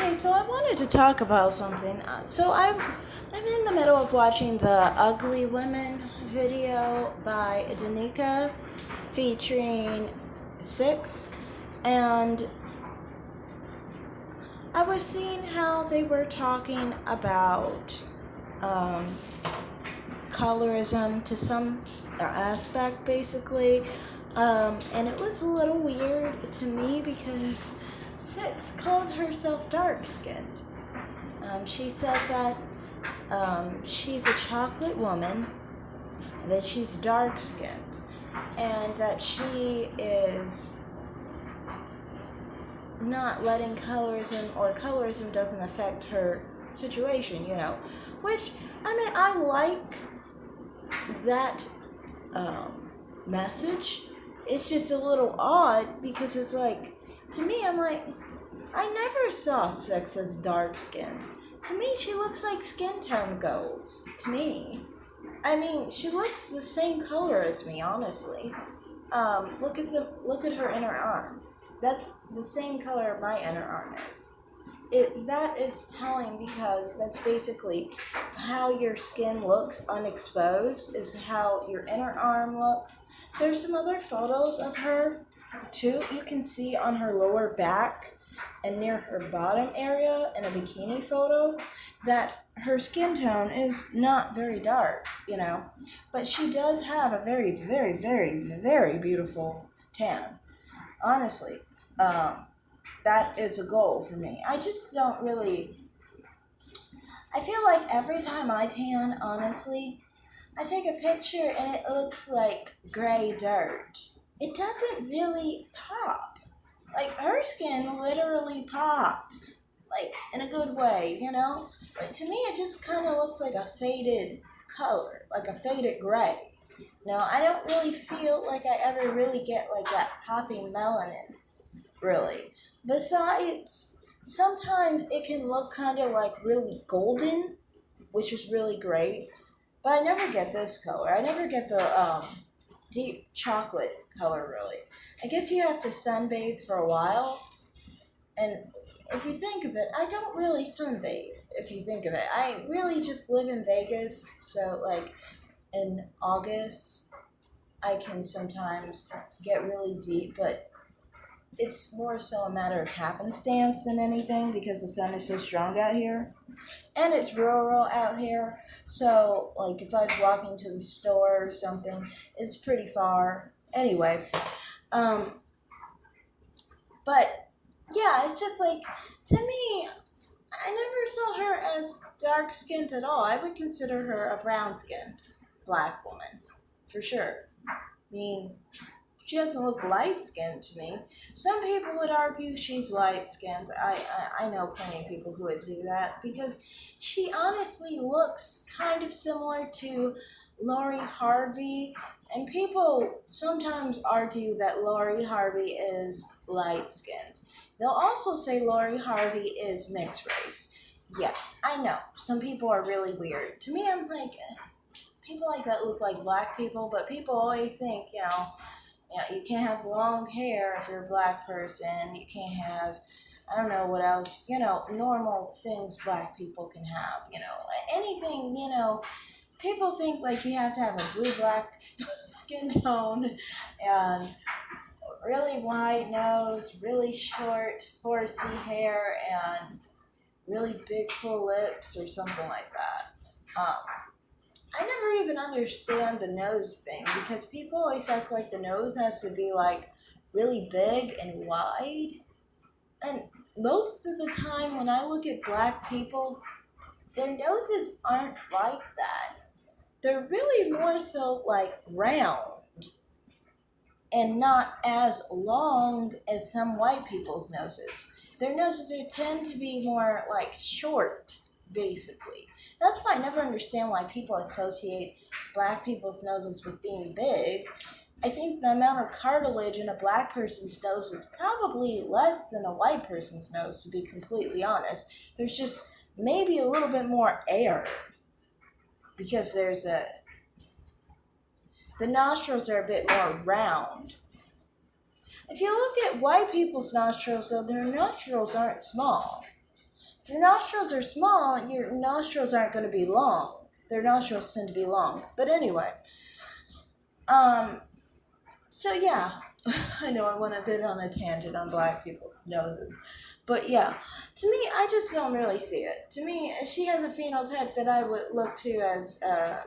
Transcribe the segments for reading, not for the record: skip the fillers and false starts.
Okay, so I wanted to talk about something. I'm in the middle of watching the Ugly Women video by Danica featuring Six, and I was seeing how they were talking about um, colorism to some aspect, basically. And it was a little weird to me because Six called herself dark skinned. She said that she's a chocolate woman, that she's dark skinned, and that she is not letting colorism doesn't affect her situation. Which, I mean, I like that message. It's just a little odd because it's like, to me, I'm like, I never saw Six as dark skinned. To me, she looks like skin tone goals. To me, I mean, she looks the same color as me. Honestly, look at her inner arm. That's the same color my inner arm is. That is telling because that's basically how your skin looks unexposed is how your inner arm looks. There's some other photos of her too. You can see on her lower back and near her bottom area in a bikini photo that her skin tone is not very dark. But she does have a very, very, very, very beautiful tan. Honestly, that is a goal for me. I just don't really. I feel like every time I tan, honestly, I take a picture and it looks like gray dirt. It doesn't really pop. Like, her skin literally pops. Like, in a good way. But to me, it just kind of looks like a faded color, like a faded gray. No, I don't really feel like I ever really get like that popping melanin, really. Besides, sometimes it can look kind of like really golden, which is really great. But I never get this color. I never get the deep chocolate color, really. I guess you have to sunbathe for a while. And if you think of it, I don't really sunbathe, if you think of it. I really just live in Vegas, so like in August, I can sometimes get really deep, but it's more so a matter of happenstance than anything because the sun is so strong out here. And it's rural out here, so like if I was walking to the store or something, it's pretty far. Anyway, um, but yeah, it's just like, to me, I never saw her as dark skinned at all. I would consider her a brown skinned black woman, for sure. I mean, she doesn't look light skinned to me. Some people would argue she's light skinned. I know plenty of people who would do that because she honestly looks kind of similar to Lori Harvey. And people sometimes argue that Lori Harvey is light skinned. They'll also say Lori Harvey is mixed race. Yes, I know. Some people are really weird. To me, I'm like, people like that look like black people, but people always think, you can't have long hair if you're a black person. You can't have, I don't know what else, normal things black people can have. Anything. People think like you have to have a blue black skin tone and really wide nose, really short, horsey hair, and really big full lips or something like that. I never even understand the nose thing because people always act like the nose has to be like really big and wide. And most of the time when I look at black people, their noses aren't like that. They're really more so like round and not as long as some white people's noses. Their noses tend to be more like short, basically. That's why I never understand why people associate black people's noses with being big. I think the amount of cartilage in a black person's nose is probably less than a white person's nose, to be completely honest. There's just maybe a little bit more air because the nostrils are a bit more round. If you look at white people's nostrils, though, their nostrils aren't small. If your nostrils are small, your nostrils aren't going to be long. Their nostrils tend to be long. But anyway, so yeah, I know I went a bit on a tangent on black people's noses. But yeah, to me, I just don't really see it. To me, she has a phenotype that I would look to as a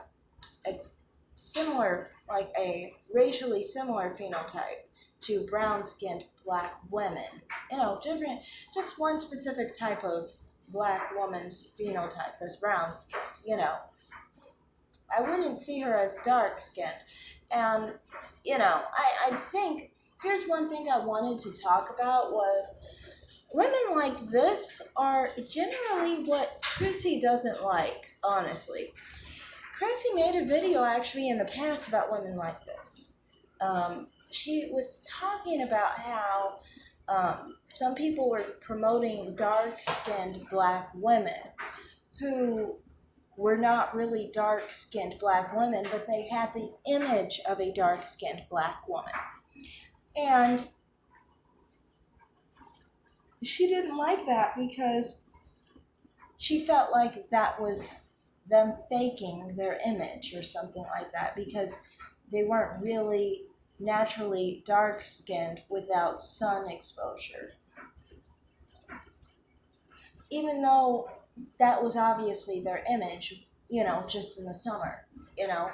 similar, like a racially similar phenotype to brown-skinned black women. You know, different, just one specific type of black woman's phenotype that's brown-skinned, you know. I wouldn't see her as dark-skinned. And, you know, I think, here's one thing I wanted to talk about was women like this are generally what Chrissie doesn't like, honestly. Chrissie made a video actually in the past about women like this. She was talking about how some people were promoting dark-skinned black women who were not really dark-skinned black women, but they had the image of a dark-skinned black woman. And she didn't like that because she felt like that was them faking their image or something like that, because they weren't really naturally dark-skinned without sun exposure. Even though that was obviously their image, you know, just in the summer, you know.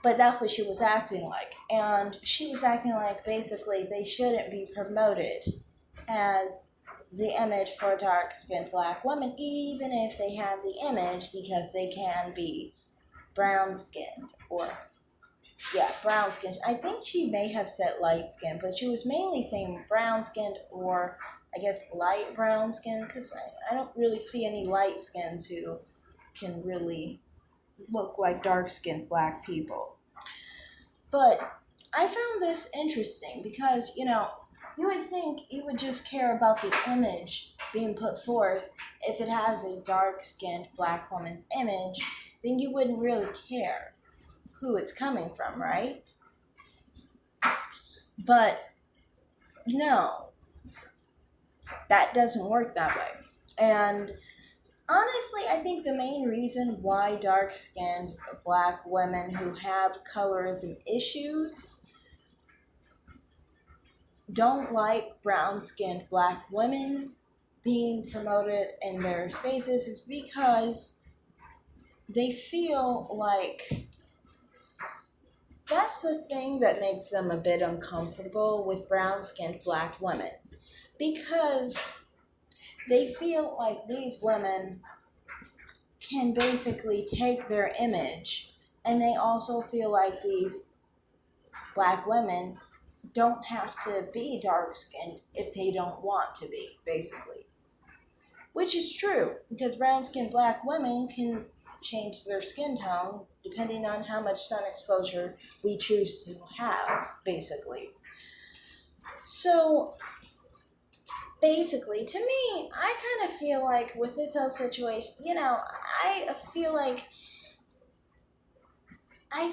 But that's what she was acting like. And she was acting like basically they shouldn't be promoted as the image for dark-skinned black women, even if they have the image, because they can be brown-skinned or, yeah, brown-skinned. I think she may have said light-skinned, but she was mainly saying brown-skinned or, I guess, light brown-skinned, because I don't really see any light-skins who can really look like dark-skinned black people. But I found this interesting because, you know, you would think you would just care about the image being put forth. If it has a dark-skinned black woman's image, then you wouldn't really care who it's coming from, right? But no, that doesn't work that way. And honestly, I think the main reason why dark-skinned black women who have colorism issues don't like brown-skinned black women being promoted in their spaces is because they feel like that's the thing that makes them a bit uncomfortable with brown-skinned black women, because they feel like these women can basically take their image, and they also feel like these black women don't have to be dark-skinned if they don't want to be, basically. Which is true, because brown-skinned black women can change their skin tone depending on how much sun exposure we choose to have, basically. So, basically, to me, I kind of feel like with this whole situation, you know, I feel like I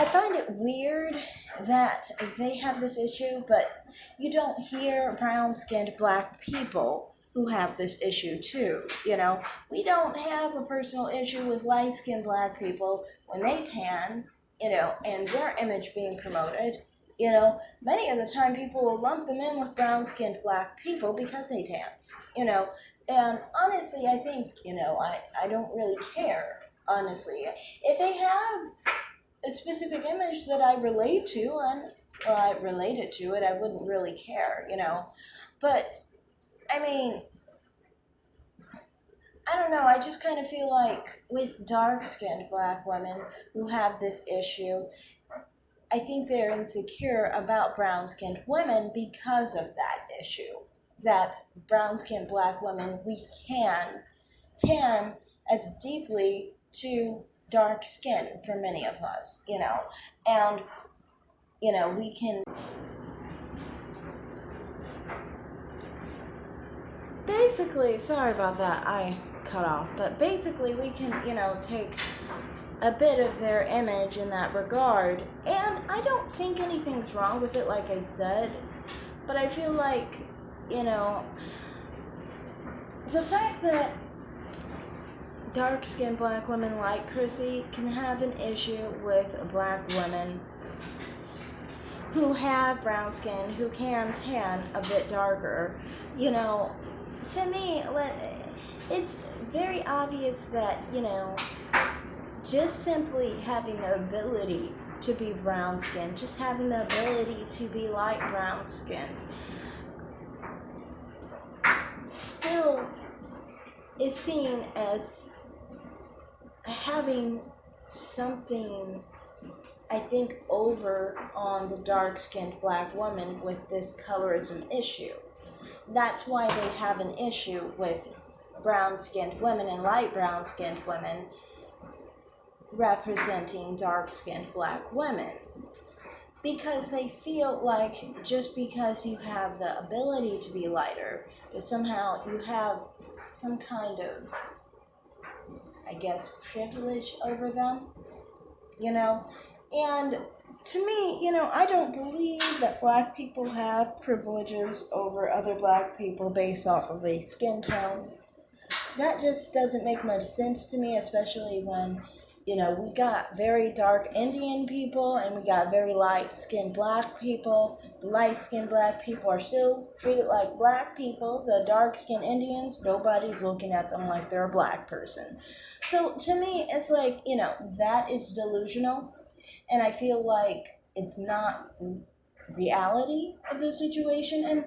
find it weird that they have this issue, but you don't hear brown-skinned black people who have this issue too, you know. We don't have a personal issue with light-skinned black people when they tan, you know, and their image being promoted. You know, many of the time people will lump them in with brown-skinned black people because they tan, you know. And honestly, I think, you know, I don't really care, honestly. If they have a specific image that I relate to, and well, I related to it, I wouldn't really care, you know. But, I mean, I don't know, I just kind of feel like with dark-skinned black women who have this issue, I think they're insecure about brown-skinned women because of that issue. That brown-skinned black women, we can tan as deeply to dark skin for many of us, you know. And, you know, we can basically, sorry about that, I cut off, but basically we can, you know, take a bit of their image in that regard. And I don't think anything's wrong with it, like I said. But I feel like, the fact that dark-skinned black women like Chrissie can have an issue with black women who have brown skin, who can tan a bit darker, to me, it's very obvious that, just simply having the ability to be brown skinned, just having the ability to be light brown skinned, still is seen as having something, I think, over on the dark-skinned black woman with this colorism issue. That's why they have an issue with brown-skinned women and light brown-skinned women representing dark-skinned black women. Because they feel like just because you have the ability to be lighter, that somehow you have some kind of, I guess, privilege over them, And to me, I don't believe that black people have privileges over other black people based off of a skin tone. That just doesn't make much sense to me, especially when, we got very dark Indian people and we got very light-skinned black people. The light-skinned black people are still treated like black people. The dark-skinned Indians, nobody's looking at them like they're a black person. So to me, it's like, that is delusional. And I feel like it's not reality of the situation. And,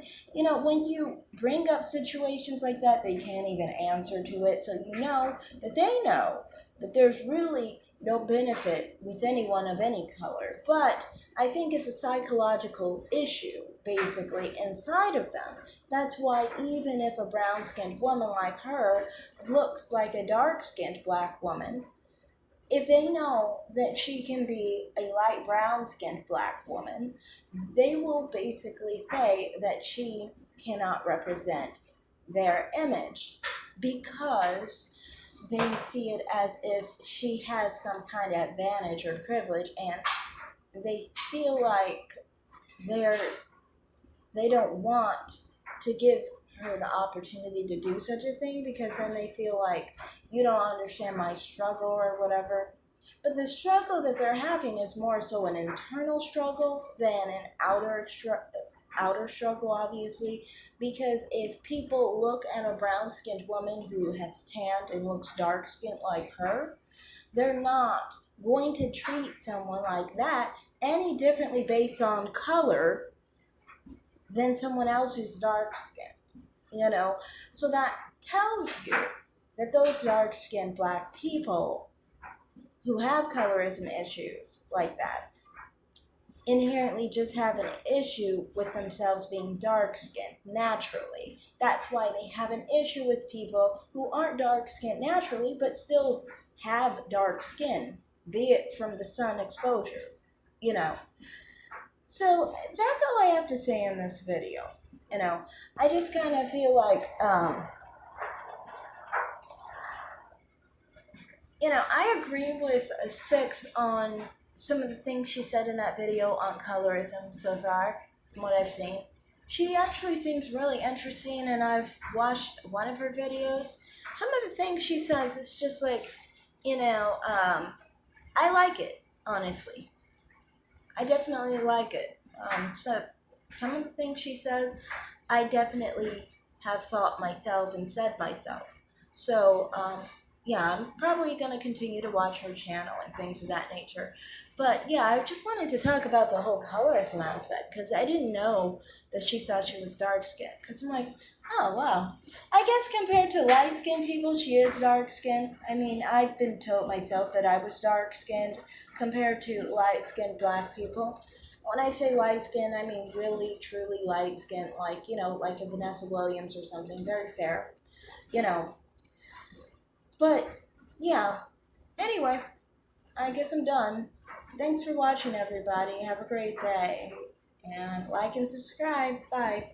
when you bring up situations like that, they can't even answer to it. So that they know that there's really no benefit with anyone of any color. But I think it's a psychological issue, basically, inside of them. That's why even if a brown-skinned woman like her looks like a dark-skinned black woman, if they know that she can be a light brown-skinned black woman, they will basically say that she cannot represent their image because they see it as if she has some kind of advantage or privilege, and they feel like they don't want to give her the opportunity to do such a thing, because then they feel like you don't understand my struggle or whatever. But the struggle that they're having is more so an internal struggle than an outer struggle, obviously, because if people look at a brown-skinned woman who has tanned and looks dark-skinned like her, they're not going to treat someone like that any differently based on color than someone else who's dark-skinned, So that tells you that those dark-skinned black people who have colorism issues like that inherently just have an issue with themselves being dark-skinned naturally. That's why they have an issue with people who aren't dark-skinned naturally but still have dark skin, be it from the sun exposure, So that's all I have to say in this video. I just kind of feel like, I agree with Six on some of the things she said in that video on colorism so far, from what I've seen. She actually seems really interesting, and I've watched one of her videos. Some of the things she says, it's just like, I like it, honestly. I definitely like it. So some of the things she says, I definitely have thought myself and said myself. So, yeah, I'm probably going to continue to watch her channel and things of that nature. But, yeah, I just wanted to talk about the whole colorism aspect, because I didn't know that she thought she was dark-skinned. Because I'm like, oh, wow. I guess compared to light-skinned people, she is dark-skinned. I mean, I've been told myself that I was dark-skinned compared to light-skinned black people. When I say light-skinned, I mean really, truly light-skinned, like, like a Vanessa Williams or something, very fair, But, yeah, anyway, I guess I'm done. Thanks for watching, everybody. Have a great day. And like and subscribe. Bye.